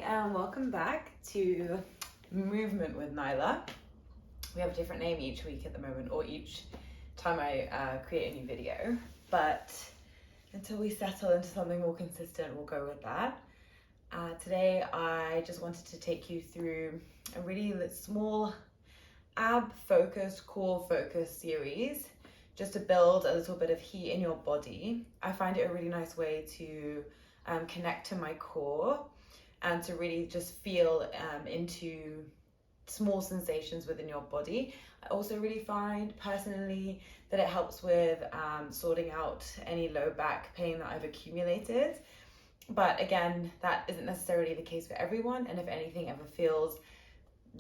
and welcome back to Movement with Nyla. We have a different name each week at the moment, or each time I create a new video, but until we settle into something more consistent, we'll go with that. Today I just wanted to take you through a really small ab focused, core focused series, just to build a little bit of heat in your body. I find it a really nice way to connect to my core and to really just feel into small sensations within your body. I also really find personally that it helps with sorting out any low back pain that I've accumulated. But again, that isn't necessarily the case for everyone, and if anything ever feels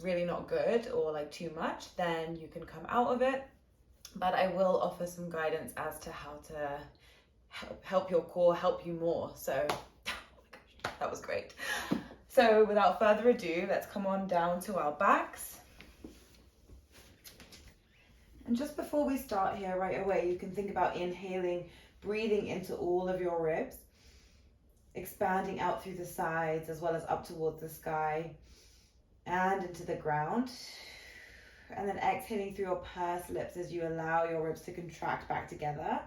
really not good or like too much, then you can come out of it. But I will offer some guidance as to how to help your core help you more. So that was great. So without further ado, let's come on down to our backs. And just before we start here, right away, you can think about inhaling, breathing into all of your ribs, expanding out through the sides as well as up towards the sky and into the ground. And then exhaling through your pursed lips as you allow your ribs to contract back together.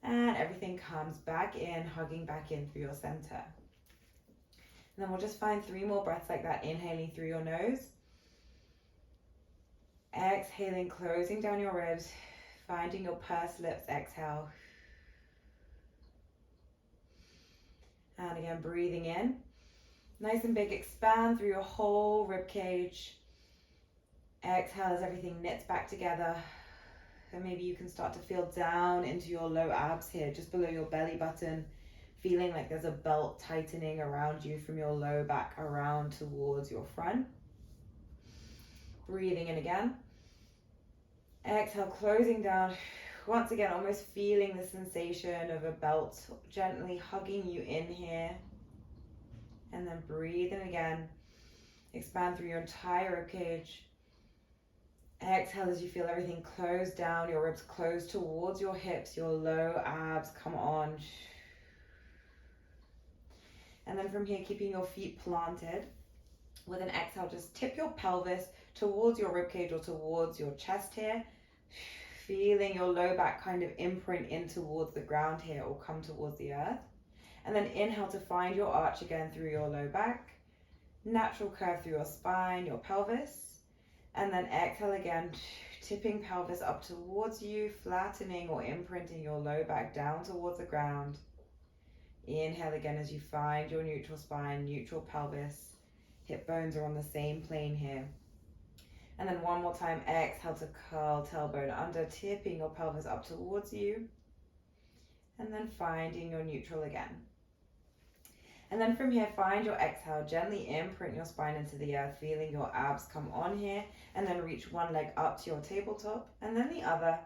And everything comes back in, hugging back in through your center. And then we'll just find 3 more breaths like that, inhaling through your nose. Exhaling, closing down your ribs, finding your pursed lips, exhale. And again, breathing in. Nice and big, expand through your whole rib cage. Exhale as everything knits back together. And maybe you can start to feel down into your low abs here, just below your belly button. Feeling like there's a belt tightening around you from your low back around towards your front. Breathing in again. Exhale, closing down. Once again, almost feeling the sensation of a belt gently hugging you in here. And then breathe in again. Expand through your entire ribcage. Exhale as you feel everything close down, your ribs close towards your hips, your low abs come on. And then from here, keeping your feet planted, with an exhale, just tip your pelvis towards your ribcage or towards your chest here, feeling your low back kind of imprint in towards the ground here or come towards the earth. And then inhale to find your arch again through your low back, natural curve through your spine, your pelvis. And then exhale again, tipping pelvis up towards you, flattening or imprinting your low back down towards the ground. Inhale again as you find your neutral spine, neutral pelvis. Hip bones are on the same plane here. And then one more time, exhale to curl tailbone under, tipping your pelvis up towards you. And then finding your neutral again. And then from here, find your exhale, gently imprint your spine into the earth, feeling your abs come on here, and then reach one leg up to your tabletop, and then the other.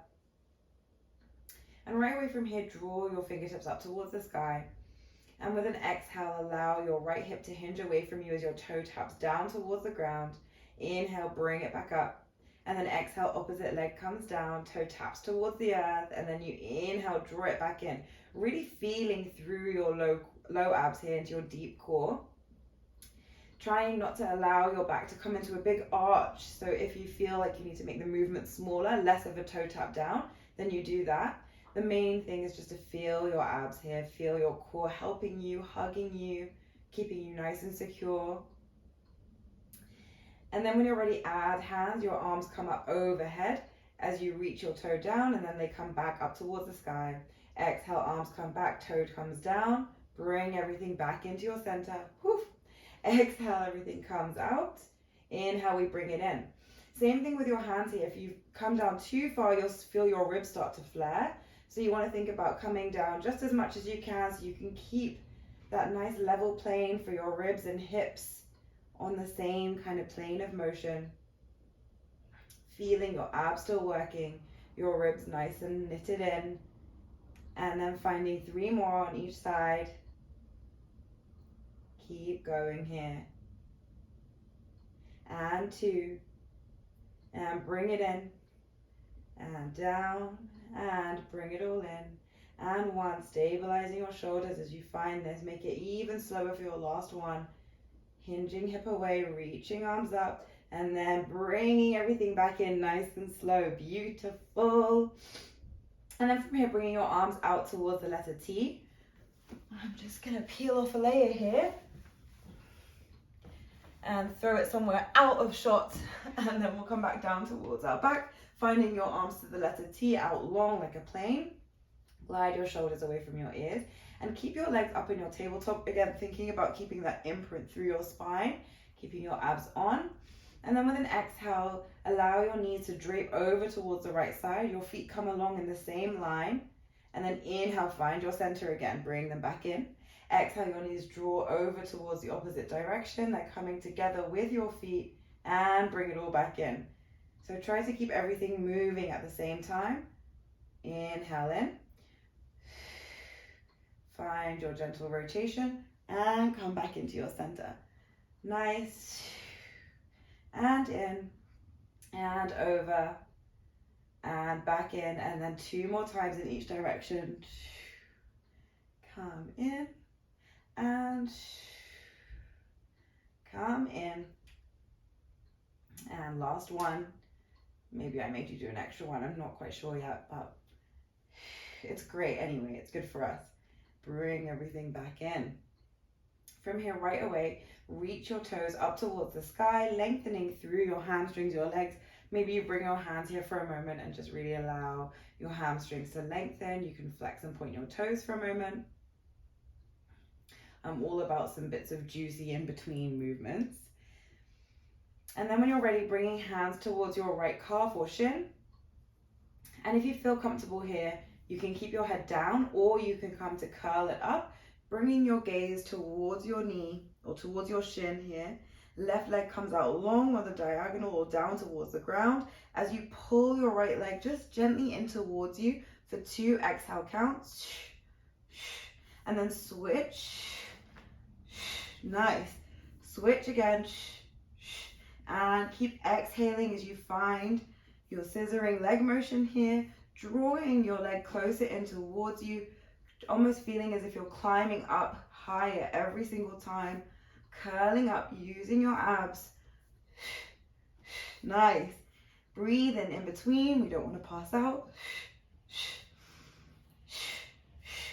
And right away from here, draw your fingertips up towards the sky. And with an exhale, allow your right hip to hinge away from you as your toe taps down towards the ground. Inhale, bring it back up. And then exhale, opposite leg comes down, toe taps towards the earth, and then you inhale, draw it back in. Really feeling through your low abs here into your deep core. Trying not to allow your back to come into a big arch. So if you feel like you need to make the movement smaller, less of a toe tap down, then you do that. The main thing is just to feel your abs here, feel your core helping you, hugging you, keeping you nice and secure. And then when you're ready, add hands, your arms come up overhead as you reach your toe down, and then they come back up towards the sky. Exhale, arms come back, toe comes down, bring everything back into your center. Woof. Exhale, everything comes out. Inhale, we bring it in. Same thing with your hands here. If you come down too far, you'll feel your ribs start to flare. So you want to think about coming down just as much as you can so you can keep that nice level plane for your ribs and hips on the same kind of plane of motion. Feeling your abs still working, your ribs nice and knitted in. And then finding 3 more on each side. Keep going here. And 2. And bring it in. And down. And bring it all in. And 1. Stabilizing your shoulders as you find this. Make it even slower for your last one. hinging hip away, reaching arms up, and then bringing everything back in nice and slow. Beautiful. And then from here, bringing your arms out towards the letter T. I'm just gonna peel off a layer here and throw it somewhere out of shot, and then we'll come back down towards our back, finding your arms to the letter T, out long like a plane. Glide your shoulders away from your ears, and keep your legs up in your tabletop. Again, thinking about keeping that imprint through your spine, keeping your abs on. And then with an exhale, allow your knees to drape over towards the right side. Your feet come along in the same line. And then inhale, find your center again, bring them back in. Exhale, your knees draw over towards the opposite direction. They're coming together with your feet, and bring it all back in. So try to keep everything moving at the same time. Inhale in. Find your gentle rotation and come back into your center. Nice. And in and over and back in, and then 2 more times in each direction. Come in and come in. And last one. Maybe I made you do an extra one. I'm not quite sure yet, but it's great anyway. It's good for us. Bring everything back in. From here, right away, reach your toes up towards the sky, lengthening through your hamstrings, your legs. Maybe you bring your hands here for a moment and just really allow your hamstrings to lengthen. You can flex and point your toes for a moment. I'm all about some bits of juicy in between movements. And then when you're ready, bringing hands towards your right calf or shin. And if you feel comfortable here, you can keep your head down, or you can come to curl it up, bringing your gaze towards your knee or towards your shin here. Left leg comes out long on the diagonal or down towards the ground. As you pull your right leg just gently in towards you for 2 exhale counts. And then switch. Nice. Switch again. And keep exhaling as you find your scissoring leg motion here, drawing your leg closer in towards you, almost feeling as if you're climbing up higher every single time, curling up using your abs. Nice. Breathe in between. We don't want to pass out.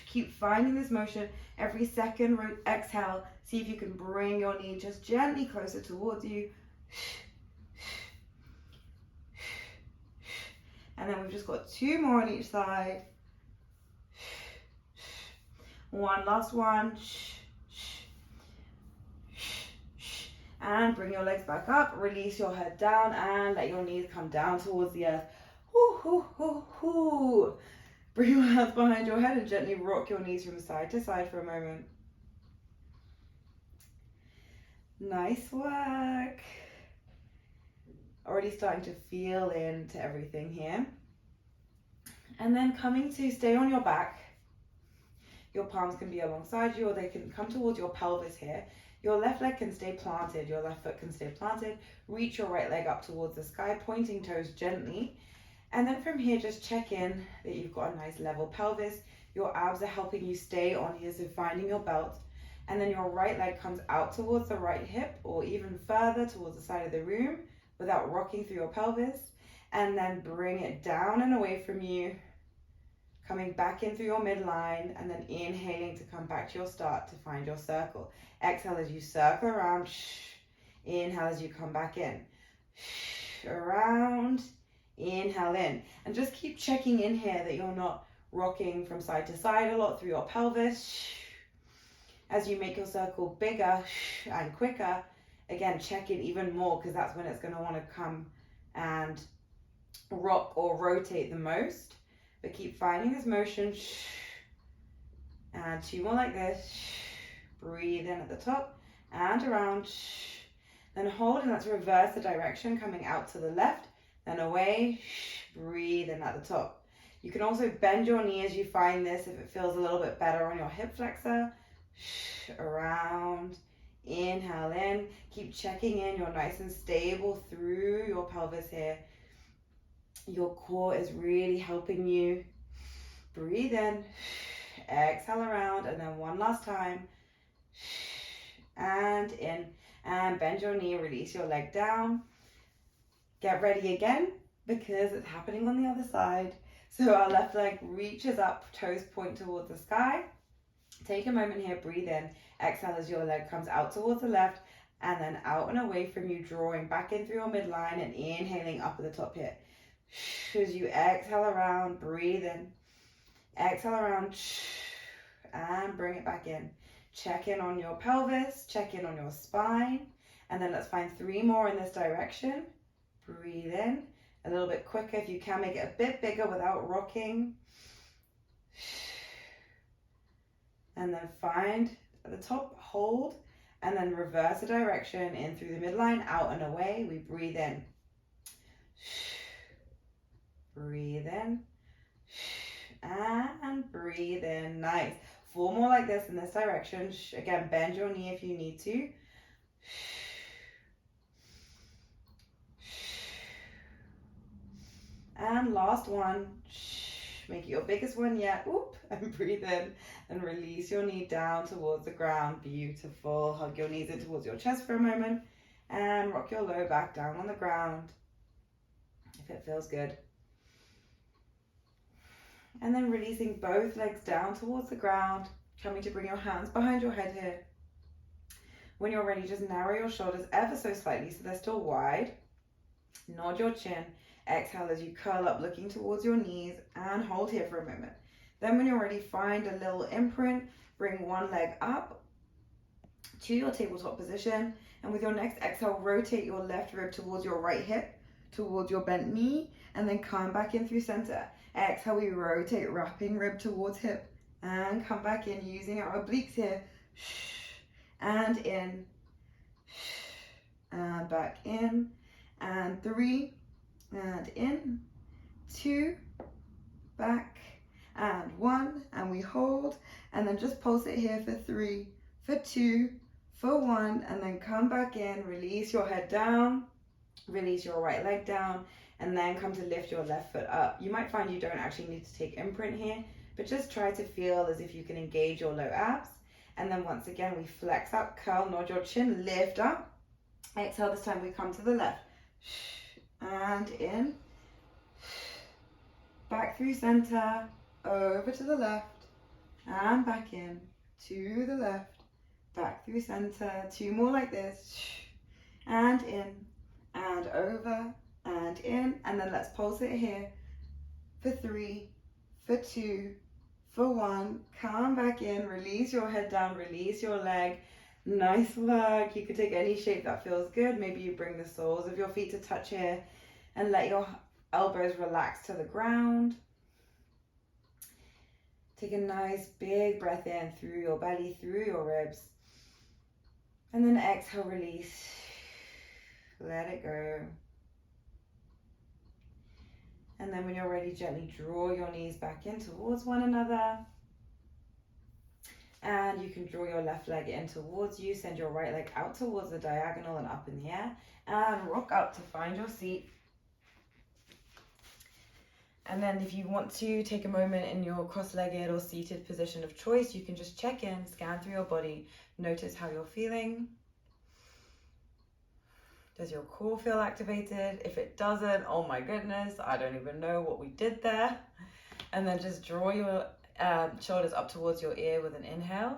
Keep finding this motion. Every second exhale, see if you can bring your knee just gently closer towards you. And then we've just got 2 more on each side. One last one. And bring your legs back up. Release your head down and let your knees come down towards the earth. Hoo, hoo, hoo, hoo. Bring your hands behind your head and gently rock your knees from side to side for a moment. Nice work. Already starting to feel into everything here. And then coming to stay on your back. Your palms can be alongside you, or they can come towards your pelvis here. Your left leg can stay planted, your left foot can stay planted. Reach your right leg up towards the sky, pointing toes gently. And then from here, just check in that you've got a nice level pelvis. Your abs are helping you stay on here, so finding your belt. And then your right leg comes out towards the right hip, or even further towards the side of the room, without rocking through your pelvis. And then bring it down and away from you, coming back in through your midline, and then inhaling to come back to your start to find your circle. Exhale as you circle around. Inhale as you come back in. Around. Inhale in. And just keep checking in here that you're not rocking from side to side a lot through your pelvis. As you make your circle bigger and quicker, again, check in even more, because that's when it's going to want to come and rock or rotate the most. But keep finding this motion. And 2 more like this. Breathe in at the top and around. Then hold, and let's reverse the direction, coming out to the left, then away. Breathe in at the top. You can also bend your knee as you find this, if it feels a little bit better on your hip flexor. Around. Inhale in. Keep checking in. You're nice and stable through your pelvis here. Your core is really helping you. Breathe in. Exhale around, and then one last time. And in. And bend your knee, release your leg down. Get ready again, because it's happening on the other side. So our left leg reaches up, toes point towards the sky. Take a moment here, breathe in. Exhale as your leg comes out towards the left, and then out and away from you, drawing back in through your midline and inhaling up at the top here. As you exhale around, breathe in. Exhale around, and bring it back in. Check in on your pelvis, check in on your spine, and then let's find 3 more in this direction. Breathe in. A little bit quicker if you can, make it a bit bigger without rocking. And then find at the top, hold, and then reverse the direction in through the midline, out and away. We breathe in. Breathe in. And breathe in. Nice. 4 more like this in this direction. Again, bend your knee if you need to. And last one. Make it your biggest one yet. Oop, and breathe in and release your knee down towards the ground. Beautiful. Hug your knees in towards your chest for a moment and rock your low back down on the ground if it feels good. And then releasing both legs down towards the ground, coming to bring your hands behind your head here. When you're ready, just narrow your shoulders ever so slightly so they're still wide. Nod your chin. Exhale as you curl up, looking towards your knees, and hold here for a moment. Then when you're ready, find a little imprint. Bring one leg up to your tabletop position, and with your next exhale, rotate your left rib towards your right hip, towards your bent knee, and then come back in through center. Exhale, we rotate, wrapping rib towards hip, and come back in using our obliques here. And in, and back in, and 3, and in, 2, back, and 1, and we hold, and then just pulse it here for 3, for 2, for 1, and then come back in, release your head down, release your right leg down, and then come to lift your left foot up. You might find you don't actually need to take imprint here, but just try to feel as if you can engage your low abs. And then once again, we flex up, curl, nod your chin, lift up. Exhale, this time we come to the left. And in, back through center, over to the left, and back in, to the left, back through center, 2 more like this, and in, and over, and in, and then let's pulse it here, for 3, for 2, for 1, come back in, release your head down, release your leg. Nice work. You could take any shape that feels good. Maybe you bring the soles of your feet to touch here and let your elbows relax to the ground. Take a nice big breath in through your belly, through your ribs. And then exhale, release. Let it go. And then when you're ready, gently draw your knees back in towards one another. And you can draw your left leg in towards you, send your right leg out towards the diagonal and up in the air, and rock up to find your seat. And then if you want to take a moment in your cross-legged or seated position of choice, you can just check in, scan through your body, notice how you're feeling. Does your core feel activated? If it doesn't, oh my goodness, I don't even know what we did there. And then just draw your shoulders up towards your ear with an inhale,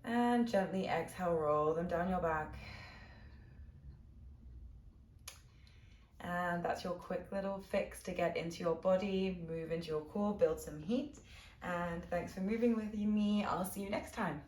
and gently exhale, roll them down your back. And that's your quick little fix to get into your body, move into your core, build some heat. And thanks for moving with me. I'll see you next time.